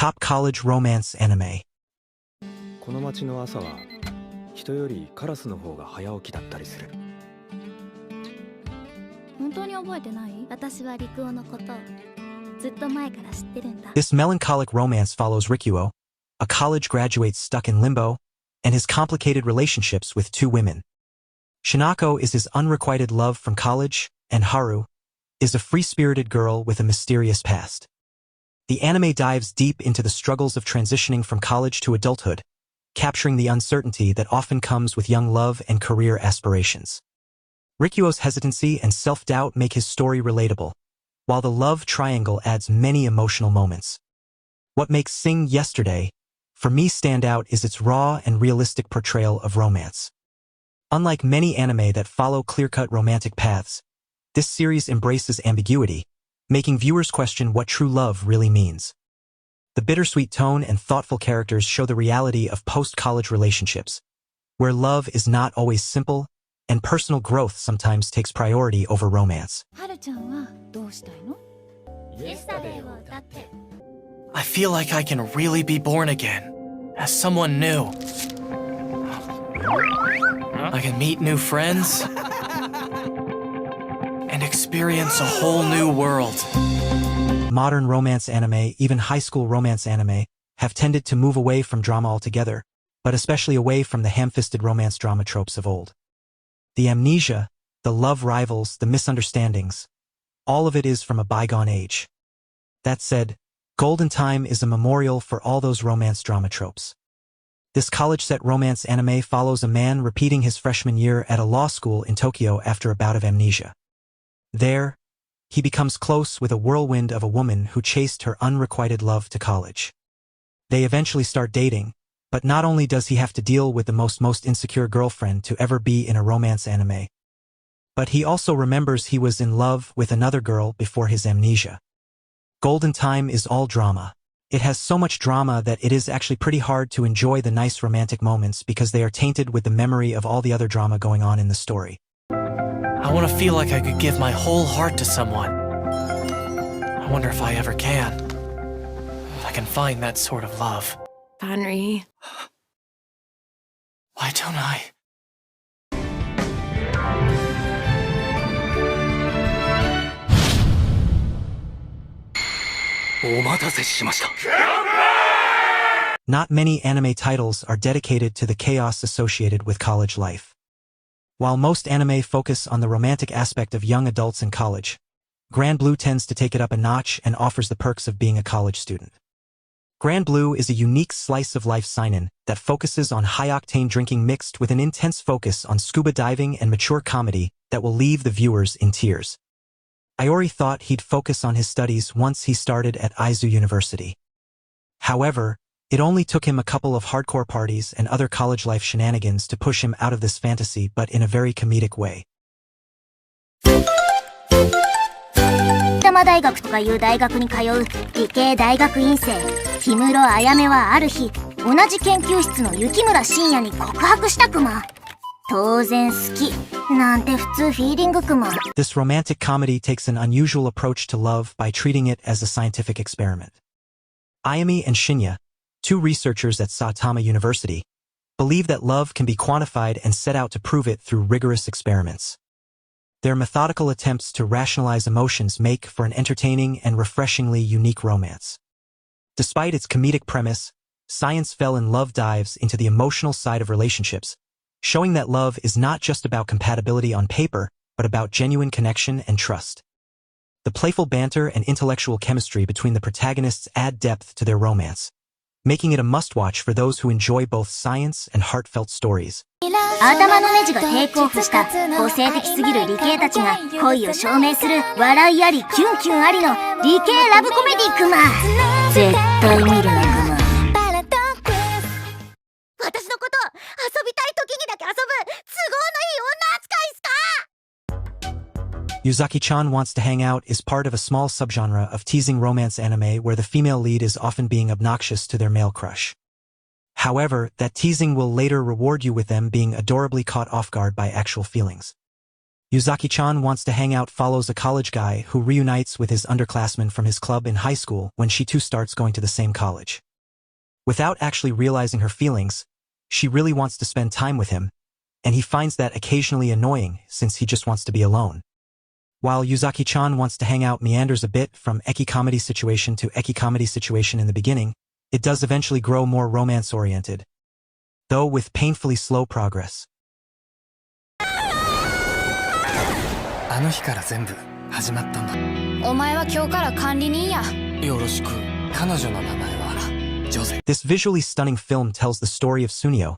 top college romance anime. この町の朝は人よりカラスの方が早起きだったりする。本当に覚えてない？私は陸王のことずっと前から知ってるんだ。 This melancholic romance follows Rikuo, a college graduate stuck in limbo, and his complicated relationships with two women. Shinako is his unrequited love from college, and Haru is a free-spirited girl with a mysterious past. The anime dives deep into the struggles of transitioning from college to adulthood, capturing the uncertainty that often comes with young love and career aspirations. Rikuo's hesitancy and self-doubt make his story relatable, while the love triangle adds many emotional moments. What makes Sing Yesterday, for me, stand out is its raw and realistic portrayal of romance. Unlike many anime that follow clear-cut romantic paths, this series embraces ambiguity, making viewers question what true love really means. The bittersweet tone and thoughtful characters show the reality of post-college relationships, where love is not always simple, and personal growth sometimes takes priority over romance. I feel like I can really be born again, as someone new. I can meet new friends, and experience a whole new world. Modern romance anime, even high school romance anime, have tended to move away from drama altogether, but especially away from the ham-fisted romance drama tropes of old. The amnesia, the love rivals, the misunderstandings, all of it is from a bygone age. That said, Golden Time is a memorial for all those romance drama tropes. This college-set romance anime follows a man repeating his freshman year at a law school in Tokyo after a bout of amnesia. There, he becomes close with a whirlwind of a woman who chased her unrequited love to college. They eventually start dating, but not only does he have to deal with the most insecure girlfriend to ever be in a romance anime, but he also remembers he was in love with another girl before his amnesia. Golden Time is all drama. It has so much drama that it is actually pretty hard to enjoy the nice romantic moments because they are tainted with the memory of all the other drama going on in the story. I want to feel like I could give my whole heart to someone. I wonder if I ever can. If I can find that sort of love. Henry. Why don't I? Not many anime titles are dedicated to the chaos associated with college life. While most anime focus on the romantic aspect of young adults in college, Grand Blue tends to take it up a notch and offers the perks of being a college student. Grand Blue is a unique slice-of-life seinen that focuses on high-octane drinking mixed with an intense focus on scuba diving and mature comedy that will leave the viewers in tears. Iori thought he'd focus on his studies once he started at Aizu University. However, it only took him a couple of hardcore parties and other college life shenanigans to push him out of this fantasy, but in a very comedic way. 埼玉大学とかいう大学に通う理系大学院生氷室あやめはある日同じ研究室の雪村信也に告白したくま。当然好きなんて普通フィーリングくま。This romantic comedy takes an unusual approach to love by treating it as a scientific experiment. Ayami and Shinya, two researchers at Saitama University, believe that love can be quantified and set out to prove it through rigorous experiments. Their methodical attempts to rationalize emotions make for an entertaining and refreshingly unique romance. Despite its comedic premise, science fell in love dives into the emotional side of relationships, showing that love is not just about compatibility on paper, but about genuine connection and trust. The playful banter and intellectual chemistry between the protagonists add depth to their romance, making it a must-watch for those who enjoy both science and heartfelt stories. 頭のネジがテイクオフした個性的すぎる理系たちが恋を証明する笑いありキュンキュンありの理系ラブコメディクマ。絶対見るなクマ。私のこと遊びたい時にだけ遊ぶ都合のいい女扱いっすか？ Yuzaki-chan Wants to Hang Out is part of a small subgenre of teasing romance anime where the female lead is often being obnoxious to their male crush. However, that teasing will later reward you with them being adorably caught off guard by actual feelings. Yuzaki-chan Wants to Hang Out follows a college guy who reunites with his underclassmen from his club in high school when she too starts going to the same college. Without actually realizing her feelings, she really wants to spend time with him, and he finds that occasionally annoying since he just wants to be alone. While Yuzaki-chan Wants to Hang Out meanders a bit from eki-comedy situation to eki-comedy situation in the beginning, it does eventually grow more romance-oriented, though with painfully slow progress. あの日から全部始まったんだ。お前は今日から管理人や。よろしく。彼女の名前はジョゼ。 This visually stunning film tells the story of Sunio,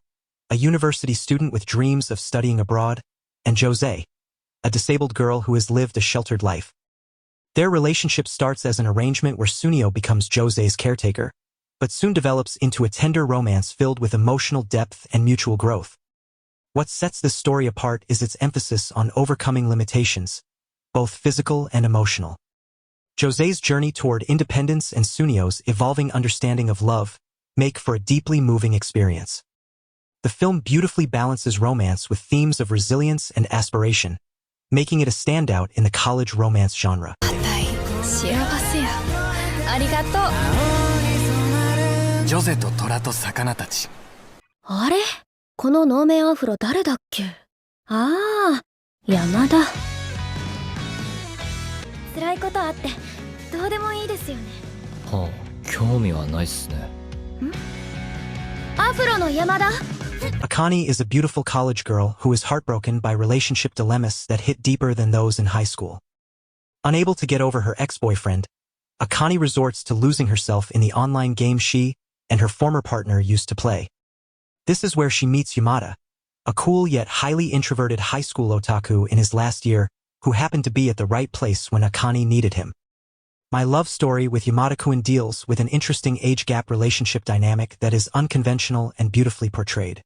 a university student with dreams of studying abroad, and Jose, a disabled girl who has lived a sheltered life. Their relationship starts as an arrangement where Sunio becomes Jose's caretaker, but soon develops into a tender romance filled with emotional depth and mutual growth. What sets this story apart is its emphasis on overcoming limitations, both physical and emotional. Jose's journey toward independence and Sunio's evolving understanding of love make for a deeply moving experience. The film beautifully balances romance with themes of resilience and aspiration, making it a standout in the college romance genre. 幸せや。ありがとう。ジョゼと虎と魚たち。あれ？この能面アフロ誰だっけ？ああ、山田。辛いことあってどうでもいいですよね。はあ、興味はないっすね。アフロの山田。 Akane is a beautiful college girl who is heartbroken by relationship dilemmas that hit deeper than those in high school. Unable to get over her ex-boyfriend, Akane resorts to losing herself in the online game she and her former partner used to play. This is where she meets Yamada, a cool yet highly introverted high school otaku in his last year who happened to be at the right place when Akane needed him. My love story with Yamada-kun deals with an interesting age gap relationship dynamic that is unconventional and beautifully portrayed.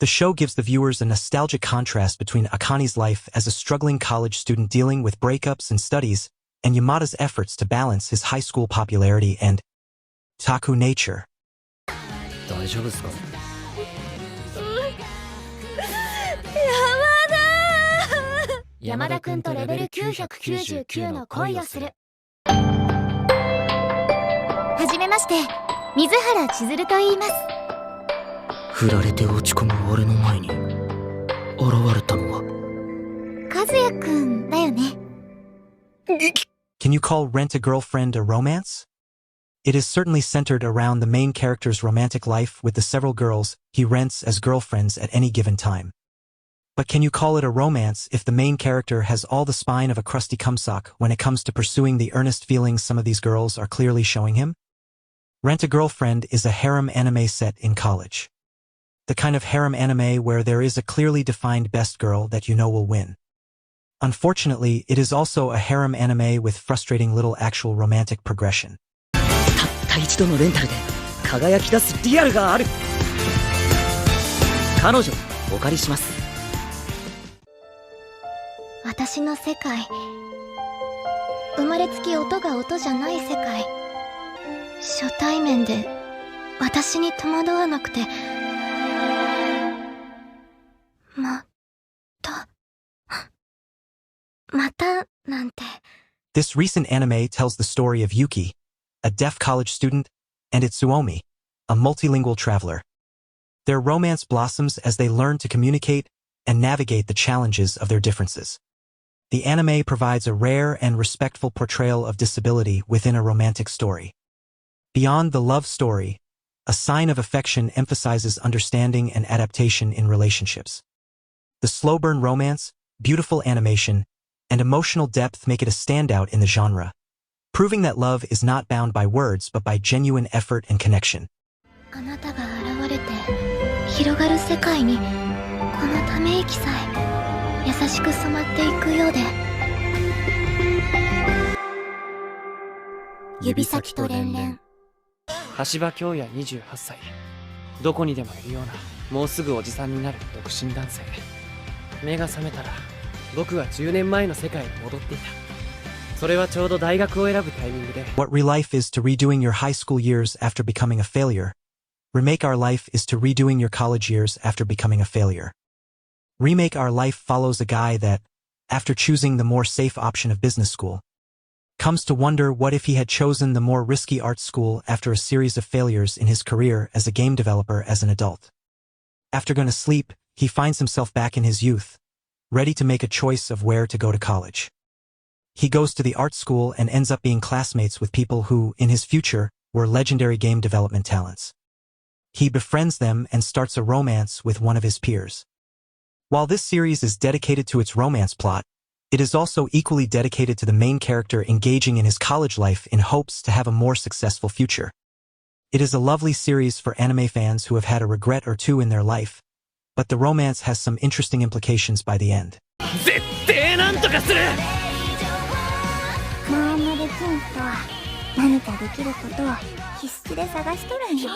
The show gives the viewers a nostalgic contrast between Akane's life as a struggling college student dealing with breakups and studies, and Yamada's efforts to balance his high school popularity and otaku nature. 大丈夫っすか？山田くんとレベル999の恋をする。はじめまして、水原千鶴と言います。振られて落ち込む俺の前に現れたのは和也くんだよね。Can you call Rent a Girlfriend a romance? It is certainly centered around the main character's romantic life with the several girls he rents as girlfriends at any given time. But can you call it a romance if the main character has all the spine of a crusty cumsock when it comes to pursuing the earnest feelings some of these girls are clearly showing him? Rent a Girlfriend is a harem anime set in college. The kind of harem anime where there is a clearly defined best girl that you know will win. Unfortunately, it is also a harem anime with frustrating little actual romantic progression. たった一度のレンタルで輝き出すリアルがある。彼女お借りします。私の世界、生まれつき音が音じゃない世界。初対面で私に戸惑わなくて、またなんて。 This recent anime tells the story of Yuki, a deaf college student, and Itsuomi, a multilingual traveler. Their romance blossoms as they learn to communicate and navigate the challenges of their differences. The anime provides a rare and respectful portrayal of disability within a romantic story. Beyond the love story, A Sign of Affection emphasizes understanding and adaptation in relationships. The slow burn romance, beautiful animation, and emotional depth make it a standout in the genre, proving that love is not bound by words but by genuine effort and connection. あなたが現れて広がる世界にこのため息さえ優しく染まっていくようで。指先と連々。橋場京也28歳。どこにでもいるようなもうすぐおじさんになる独身男性。目が覚めたら僕は10年前の世界に戻っていた。それはちょうど大学を選ぶタイミングで。 What relife is to redoing your high school years after becoming a failure. Remake Our Life is to redoing your college years after becoming a failure. Remake Our Life follows a guy that, after choosing the more safe option of business school. Comes to wonder what if he had chosen the more risky art school after a series of failures in his career as a game developer as an adult. After going to sleep, he finds himself back in his youth, ready to make a choice of where to go to college. He goes to the art school and ends up being classmates with people who, in his future, were legendary game development talents. He befriends them and starts a romance with one of his peers. While this series is dedicated to its romance plot, it is also equally dedicated to the main character engaging in his college life in hopes to have a more successful future. It is a lovely series for anime fans who have had a regret or two in their life, but the romance has some interesting implications by the end. 絶対なんとかする。マーマル君とは何かできることを必死で探しとるんよ。